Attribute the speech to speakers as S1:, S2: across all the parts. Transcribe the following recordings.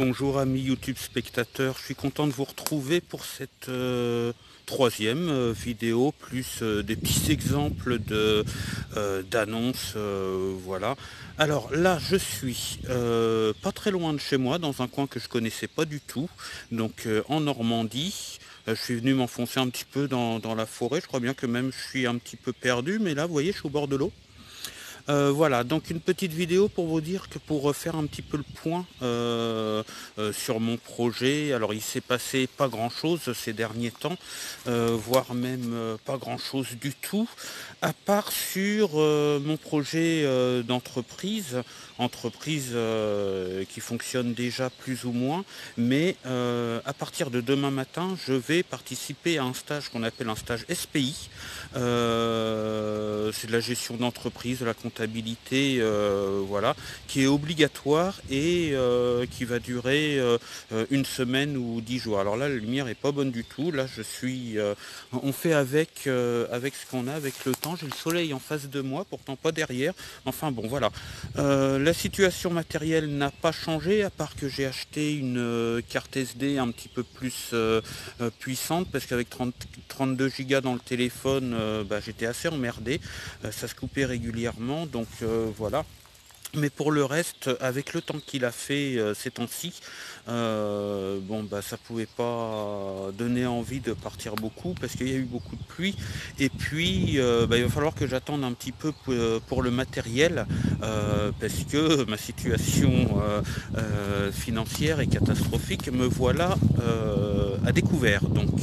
S1: Bonjour amis YouTube spectateurs, je suis content de vous retrouver pour cette troisième vidéo, plus des petits exemples d'annonces, voilà. Alors là, je suis pas très loin de chez moi, dans un coin que je connaissais pas du tout, donc en Normandie. Je suis venu m'enfoncer un petit peu dans la forêt, je crois bien que même je suis un petit peu perdu, mais là, vous voyez, je suis au bord de l'eau. Voilà, donc une petite vidéo pour vous dire que pour faire un petit peu le point sur mon projet. Alors il s'est passé pas grand chose ces derniers temps, voire même pas grand chose du tout, à part sur mon projet entreprise qui fonctionne déjà plus ou moins, mais à partir de demain matin, je vais participer à un stage qu'on appelle un stage SPI. C'est de la gestion d'entreprise, de la comptabilité, voilà, qui est obligatoire et qui va durer une semaine ou 10 jours. Alors là, la lumière est pas bonne du tout. Là, on fait avec ce qu'on a, avec le temps. J'ai le soleil en face de moi, pourtant pas derrière. Enfin bon, voilà. La situation matérielle n'a pas changé, à part que j'ai acheté une carte SD un petit peu plus puissante, parce qu'avec 32 Go dans le téléphone, j'étais assez emmerdé, ça se coupait régulièrement, donc voilà. Mais pour le reste, avec le temps qu'il a fait ces temps-ci, ça pouvait pas donner envie de partir beaucoup parce qu'il y a eu beaucoup de pluie. Et puis, il va falloir que j'attende un petit peu pour le matériel parce que ma situation financière est catastrophique. Me voilà à découvert. Donc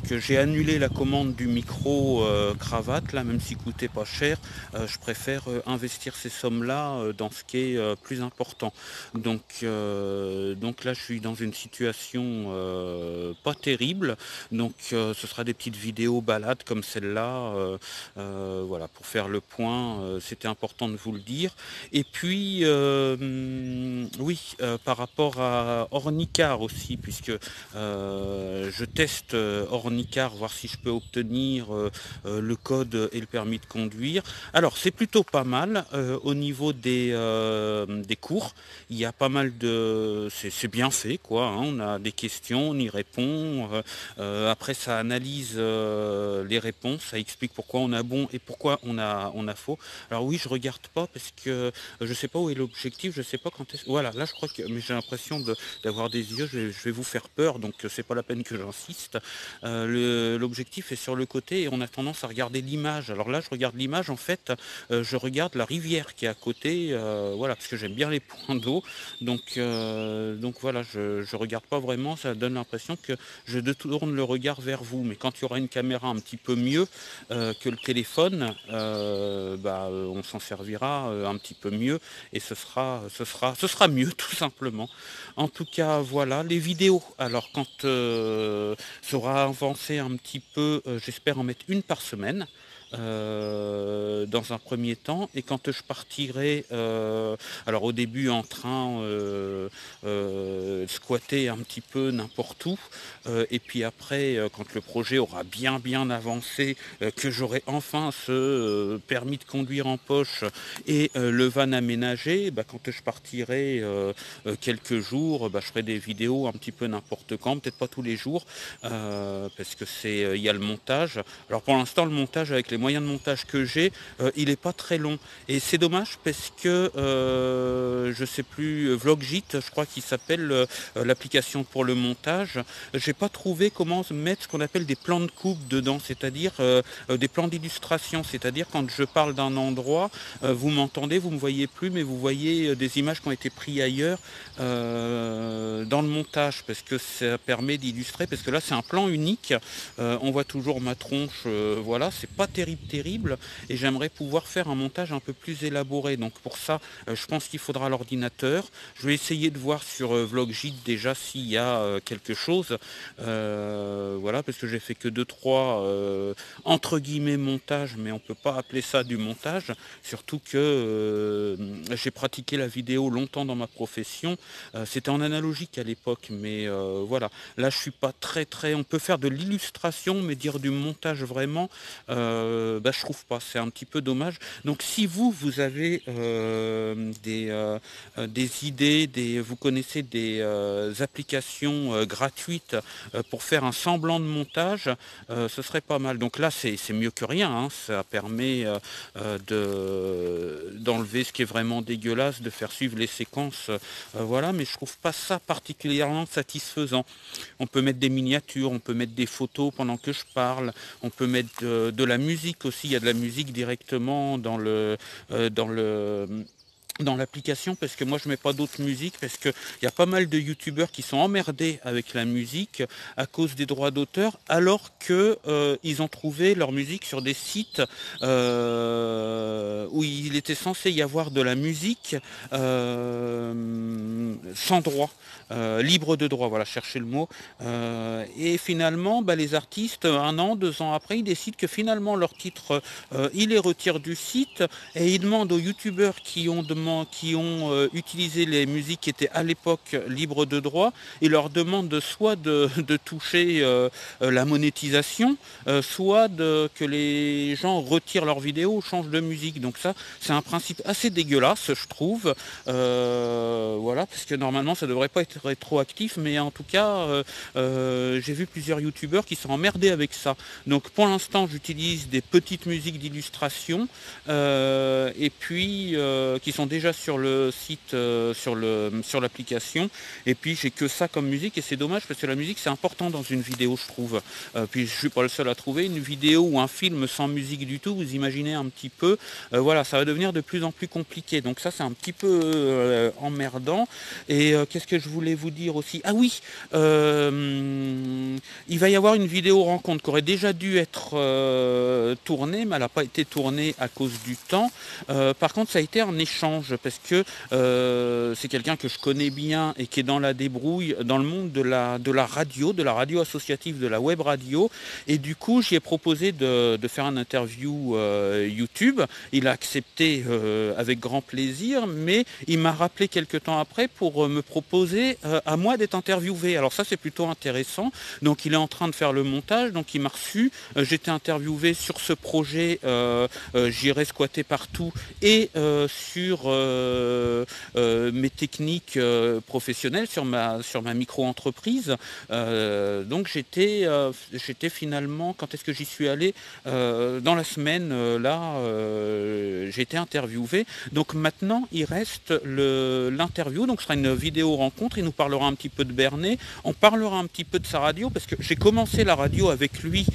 S1: j'ai annulé la commande du micro cravate là, même s'il coûtait pas cher. Je préfère investir ces sommes-là dans ce qui est plus important. Donc là, je suis dans une situation pas terrible. Donc ce sera des petites vidéos balades comme celle-là, voilà, pour faire le point. C'était important de vous le dire. Et puis, oui, par rapport à Ornicar aussi, puisque je teste Ornicar, voir si je peux obtenir le code et le permis de conduire. Alors, c'est plutôt pas mal au niveau des cours. Il y a pas mal de... C'est bien fait, quoi, hein. On a des questions, on y répond. Après, ça analyse les réponses. Ça explique pourquoi on a bon et pourquoi on a faux. Alors oui, je regarde pas parce que je sais pas où est l'objectif. Je sais pas quand est-ce... Voilà, là, je crois que... Mais j'ai l'impression d'avoir des yeux. Je vais vous faire peur, donc c'est pas la peine que j'insiste. L'objectif est sur le côté et on a tendance à regarder l'image. Alors là, je regarde l'image, en fait, je regarde la rivière qui est à côté, voilà, parce que j'aime bien les points d'eau. Donc voilà, je regarde pas vraiment, ça donne l'impression que je détourne le regard vers vous. Mais quand il y aura une caméra un petit peu mieux que le téléphone, on s'en servira un petit peu mieux et ce sera mieux tout simplement. En tout cas, voilà, les vidéos. Alors quand ça aura avancé un petit peu, j'espère en mettre une par semaine. Dans un premier temps, et quand je partirai, alors au début en train, squatter un petit peu n'importe où, et puis après quand le projet aura bien avancé, que j'aurai enfin ce permis de conduire en poche et le van aménagé, quand je partirai quelques jours, je ferai des vidéos un petit peu n'importe quand, peut-être pas tous les jours, parce que il y a le montage. Alors pour l'instant, le montage, avec les moyens de montage que j'ai, il n'est pas très long. Et c'est dommage parce que, je sais plus, Vlogjit, je crois qu'il s'appelle l'application pour le montage. J'ai pas trouvé comment mettre ce qu'on appelle des plans de coupe dedans, c'est-à-dire des plans d'illustration. C'est-à-dire quand je parle d'un endroit, vous m'entendez, vous me voyez plus, mais vous voyez des images qui ont été prises ailleurs dans le montage, parce que ça permet d'illustrer, parce que là c'est un plan unique, on voit toujours ma tronche, voilà, c'est pas terrible, et j'aimerais pouvoir faire un montage un peu plus élaboré. Donc pour ça, je pense qu'il faudra l'ordinateur. Je vais essayer de voir sur Vlogjit déjà s'il y a quelque chose, voilà, parce que j'ai fait que 2-3 entre guillemets montage, mais on peut pas appeler ça du montage, surtout que j'ai pratiqué la vidéo longtemps dans ma profession. C'était en analogique à l'époque, mais voilà, là je suis pas très, on peut faire de l'illustration, mais dire du montage vraiment, je trouve pas, c'est un petit peu dommage. Donc si vous avez des idées, vous connaissez des applications gratuites pour faire un semblant de montage, ce serait pas mal. Donc là, c'est mieux que rien, hein. Ça permet d'enlever ce qui est vraiment dégueulasse, de faire suivre les séquences, voilà, mais je trouve pas ça particulièrement satisfaisant. On peut mettre des miniatures, on peut mettre des photos pendant que je parle, on peut mettre de la musique aussi, il y a de la musique directement dans l'application, parce que moi je mets pas d'autres musiques, parce qu'il y a pas mal de youtubeurs qui sont emmerdés avec la musique à cause des droits d'auteur, alors que ils ont trouvé leur musique sur des sites où il était censé y avoir de la musique sans droit, libre de droit, voilà, cherchez le mot. Et finalement, les artistes, 1 an, 2 ans après, ils décident que finalement leur titre, ils les retirent du site, et ils demandent aux youtubeurs qui ont utilisé les musiques qui étaient à l'époque libres de droit, ils leur demandent soit de toucher la monétisation, soit que les gens retirent leurs vidéos ou changent de musique. Donc ça, c'est un principe assez dégueulasse, je trouve. Voilà, parce que normalement, ça ne devrait pas être rétroactif, mais en tout cas, j'ai vu plusieurs youtubeurs qui sont emmerdés avec ça. Donc pour l'instant, j'utilise des petites musiques d'illustration, et puis qui sont déjà sur le site, sur l'application, et puis j'ai que ça comme musique, et c'est dommage parce que la musique c'est important dans une vidéo, je trouve. Puis je suis pas le seul à trouver une vidéo ou un film sans musique du tout, vous imaginez un petit peu, voilà, ça va devenir de plus en plus compliqué, donc ça c'est un petit peu emmerdant. Et qu'est-ce que je voulais vous dire aussi? Ah oui, il va y avoir une vidéo rencontre qui aurait déjà dû être tournée, mais elle n'a pas été tournée à cause du temps. Par contre, ça a été un échange, parce que c'est quelqu'un que je connais bien et qui est dans la débrouille, dans le monde de la radio associative, de la web radio. Et du coup, j'y ai proposé de faire un interview YouTube. Il a accepté avec grand plaisir, mais il m'a rappelé quelques temps après pour me proposer à moi d'être interviewé. Alors ça, c'est plutôt intéressant. Donc il est en train de faire le montage, donc il m'a reçu. J'étais interviewé sur ce projet, j'irai squatter partout, et sur mes techniques professionnelles, sur ma micro-entreprise. Donc j'étais finalement, quand est-ce que j'y suis allé, dans la semaine, j'ai été interviewé. Donc maintenant, il reste l'interview, donc ce sera une vidéo rencontre, il nous parlera un petit peu de Bernay, on parlera un petit peu de sa radio, parce que j'ai commencé la radio avec lui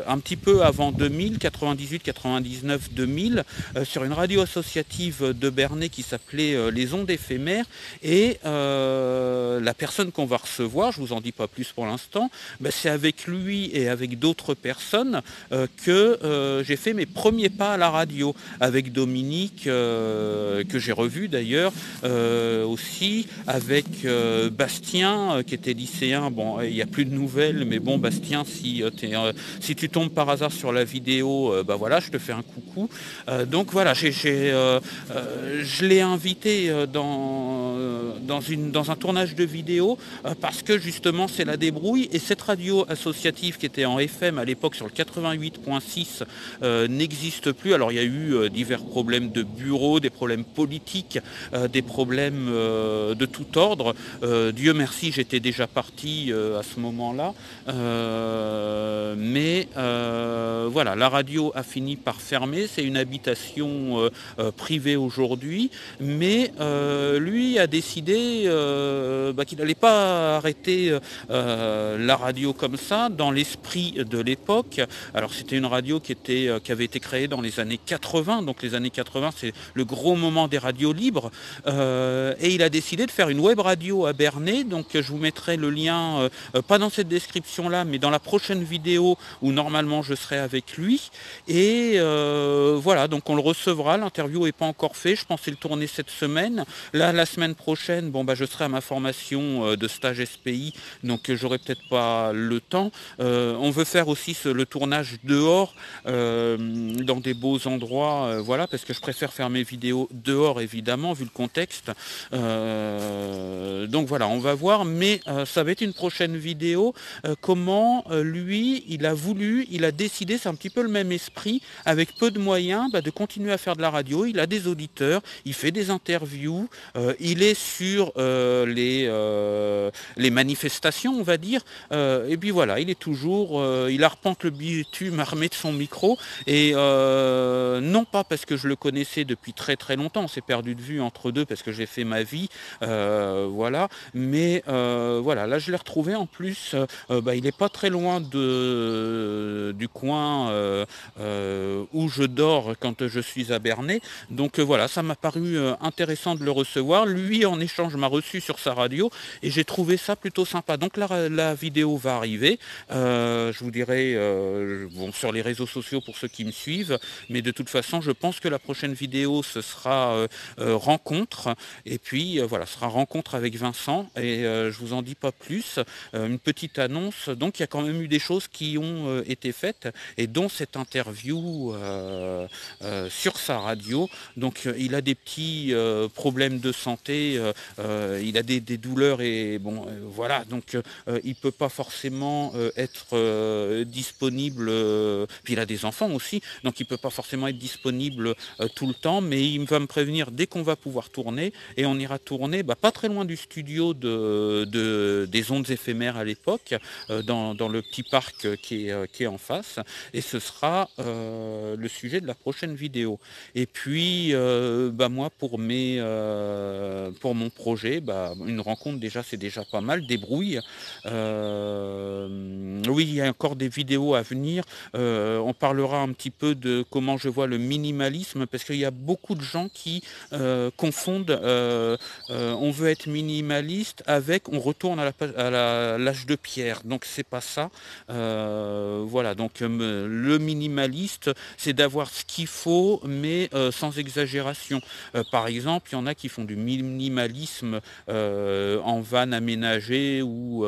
S1: un petit peu avant 2000, 98, 99, 2000, sur une radio associative de Bernay qui s'appelait Les Ondes Éphémères, et la personne qu'on va recevoir, je vous en dis pas plus pour l'instant, c'est avec lui et avec d'autres personnes que j'ai fait mes premiers pas à la radio, avec Dominique, que j'ai revu d'ailleurs, aussi, avec Bastien, qui était lycéen. Bon, il n'y a plus de nouvelles, mais bon, Bastien, si tu tombes par hasard sur la vidéo, voilà, je te fais un coucou. Donc voilà, je l'ai invité dans un tournage de vidéo, parce que justement c'est la débrouille, et cette radio associative qui était en FM à l'époque sur le 88.6 n'existe plus. Alors il y a eu divers problèmes de bureau, des problèmes politiques, des problèmes de tout ordre. Dieu merci, j'étais déjà parti à ce moment-là. Mais voilà, la radio a fini par fermer. C'est une habitation privée aujourd'hui, mais lui a décidé qu'il n'allait pas arrêter la radio comme ça, dans l'esprit de l'époque. Alors c'était une radio qui avait été créée dans les années 80, donc les années 80 c'est le gros moment des radios libres, et il a décidé de faire une web radio à Bernay. Donc je vous mettrai le lien, pas dans cette description là, mais dans la prochaine vidéo où normalement je serai avec lui. Et voilà, donc on le recevra, l'interview n'est pas encore faite, je pensais le tourner cette semaine. Là, la semaine prochaine, je serai à ma formation de stage SPI, donc j'aurai peut-être pas le temps. On veut faire aussi le tournage dehors, dans des beaux endroits, voilà, parce que je préfère faire mes vidéos dehors, évidemment, vu le contexte. Donc voilà, on va voir, mais ça va être une prochaine vidéo, comment lui, il a voulu lui, il a décidé, c'est un petit peu le même esprit, avec peu de moyens, de continuer à faire de la radio. Il a des auditeurs, il fait des interviews, il est sur les manifestations, on va dire, et puis voilà, il est toujours, il arpente le bitume armé de son micro, et non pas parce que je le connaissais depuis très très longtemps, on s'est perdu de vue entre deux parce que j'ai fait ma vie, voilà, mais voilà, là je l'ai retrouvé en plus, il n'est pas très loin du coin où je dors quand je suis à Bernay, donc voilà, ça m'a paru intéressant de le recevoir. Lui en échange m'a reçu sur sa radio et j'ai trouvé ça plutôt sympa. Donc la vidéo va arriver, je vous dirai bon, sur les réseaux sociaux pour ceux qui me suivent, mais de toute façon je pense que la prochaine vidéo ce sera rencontre, et puis voilà, ce sera rencontre avec Vincent, et je vous en dis pas plus, une petite annonce. Donc il y a quand même eu des choses qui ont été faites, et dont cette interview sur sa radio. Donc il a des petits problèmes de santé, il a des douleurs, et bon voilà, donc il peut pas forcément être disponible, puis il a des enfants aussi, donc il peut pas forcément être disponible tout le temps, mais il va me prévenir dès qu'on va pouvoir tourner, et on ira tourner pas très loin du studio des ondes éphémères à l'époque, dans le petit parc qui est en face, et ce sera le sujet de la prochaine vidéo. Et puis moi pour mon projet, une rencontre déjà c'est déjà pas mal, débrouille. Oui, il y a encore des vidéos à venir, on parlera un petit peu de comment je vois le minimalisme, parce qu'il y a beaucoup de gens qui confondent on veut être minimaliste avec on retourne à l'âge de pierre, donc c'est pas ça. Voilà, donc le minimaliste c'est d'avoir ce qu'il faut, mais sans exagération. Par exemple, il y en a qui font du minimalisme en van aménagé, ou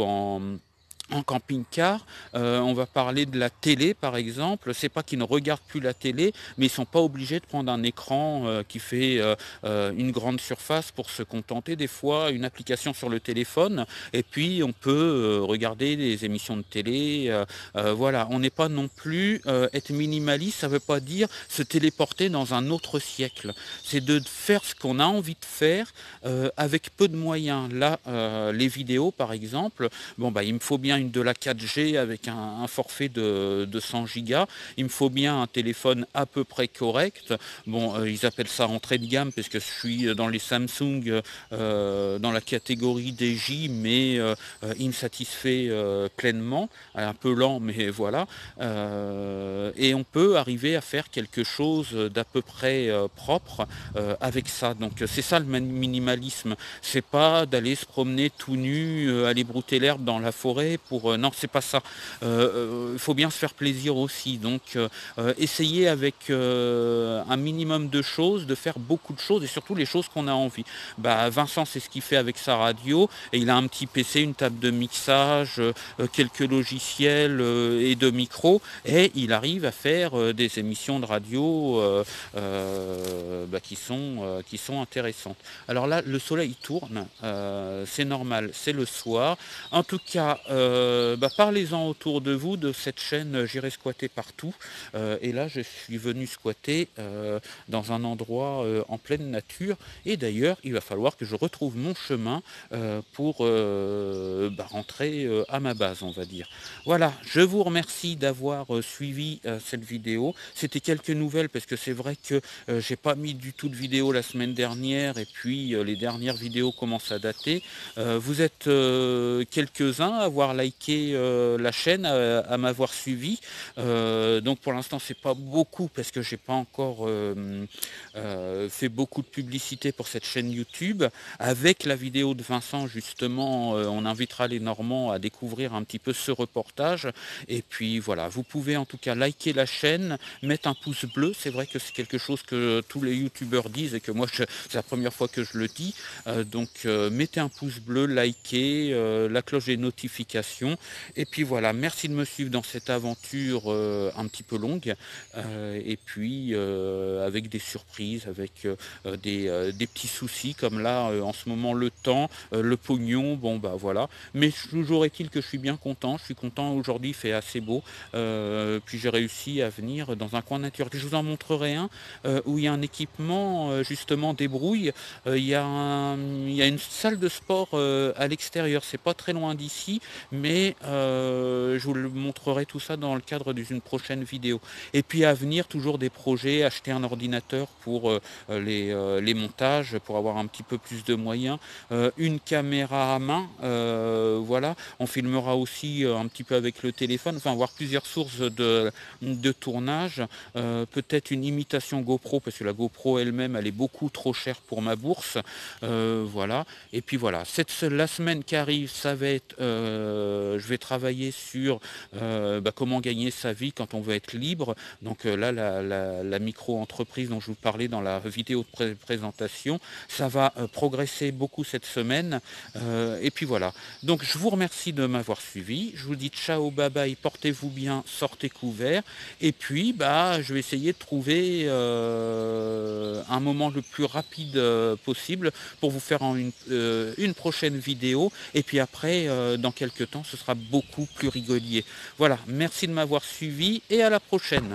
S1: en camping-car. On va parler de la télé par exemple. C'est pas qu'ils ne regardent plus la télé, mais ils sont pas obligés de prendre un écran qui fait une grande surface pour se contenter des fois une application sur le téléphone, et puis on peut regarder des émissions de télé. Voilà, on n'est pas non plus être minimaliste, ça veut pas dire se téléporter dans un autre siècle. C'est de faire ce qu'on a envie de faire avec peu de moyens. Là, les vidéos par exemple, il me faut bien de la 4G avec un forfait de 100 gigas. Il me faut bien un téléphone à peu près correct. Bon, ils appellent ça entrée de gamme parce que je suis dans les Samsung dans la catégorie des J, mais il me satisfait pleinement. Un peu lent, mais voilà. Et on peut arriver à faire quelque chose d'à peu près propre avec ça. Donc c'est ça le minimalisme. C'est pas d'aller se promener tout nu, aller brouter l'herbe dans la forêt non, c'est pas ça. Il faut bien se faire plaisir aussi. Donc essayer avec un minimum de choses, de faire beaucoup de choses, et surtout les choses qu'on a envie. Vincent, c'est ce qu'il fait avec sa radio, et il a un petit PC, une table de mixage, quelques logiciels et de micros, et il arrive à faire des émissions de radio qui sont intéressantes. Alors là, le soleil tourne, c'est normal, c'est le soir. En tout cas, parlez-en autour de vous de cette chaîne J'irai squatter partout. Et là, je suis venu squatter dans un endroit en pleine nature. Et d'ailleurs, il va falloir que je retrouve mon chemin pour rentrer à ma base, on va dire. Voilà, je vous remercie d'avoir suivi cette vidéo. C'était quelques nouvelles parce que c'est vrai que j'ai pas mis du tout de vidéo la semaine dernière, et puis les dernières vidéos commencent à dater. Vous êtes quelques-uns à avoir liké la chaîne, à m'avoir suivi. Donc pour l'instant c'est pas beaucoup parce que j'ai pas encore fait beaucoup de publicité pour cette chaîne YouTube. Avec la vidéo de Vincent justement, on invitera les Normands à découvrir un petit peu ce reportage. Et puis voilà, vous pouvez en tout cas liker la chaîne, mettre un pouce bleu. C'est vrai que c'est quelque chose que tous les youtubeurs disent et que moi c'est la première fois que je le dis. Donc mettez un pouce bleu, likez, la cloche des notifications, informations. Et puis voilà, merci de me suivre dans cette aventure un petit peu longue, et puis avec des surprises, avec des petits soucis comme là en ce moment, le temps, le pognon, bon bah voilà. Mais toujours est-il que je suis bien content, je suis content, aujourd'hui il fait assez beau, puis j'ai réussi à venir dans un coin nature. Je vous en montrerai un où il y a un équipement justement débrouille. Il y a une salle de sport à l'extérieur, c'est pas très loin d'ici, mais je vous le montrerai tout ça dans le cadre d'une prochaine vidéo. Et puis à venir, toujours des projets, acheter un ordinateur pour les montages, pour avoir un petit peu plus de moyens, une caméra à main, voilà. On filmera aussi un petit peu avec le téléphone, enfin avoir plusieurs sources de tournage, peut-être une imitation GoPro, parce que la GoPro elle-même, elle est beaucoup trop chère pour ma bourse, voilà. Et puis voilà, la semaine qui arrive, ça va être, je vais travailler sur comment gagner sa vie quand on veut être libre. Donc là, la micro-entreprise dont je vous parlais dans la vidéo de présentation, ça va progresser beaucoup cette semaine. Et puis voilà. Donc je vous remercie de m'avoir suivi. Je vous dis ciao, bye bye, portez-vous bien, sortez couverts. Et puis je vais essayer de trouver un moment le plus rapide possible pour vous faire une prochaine vidéo. Et puis après, dans quelques temps, ce sera beaucoup plus rigolier. Voilà, merci de m'avoir suivi et à la prochaine.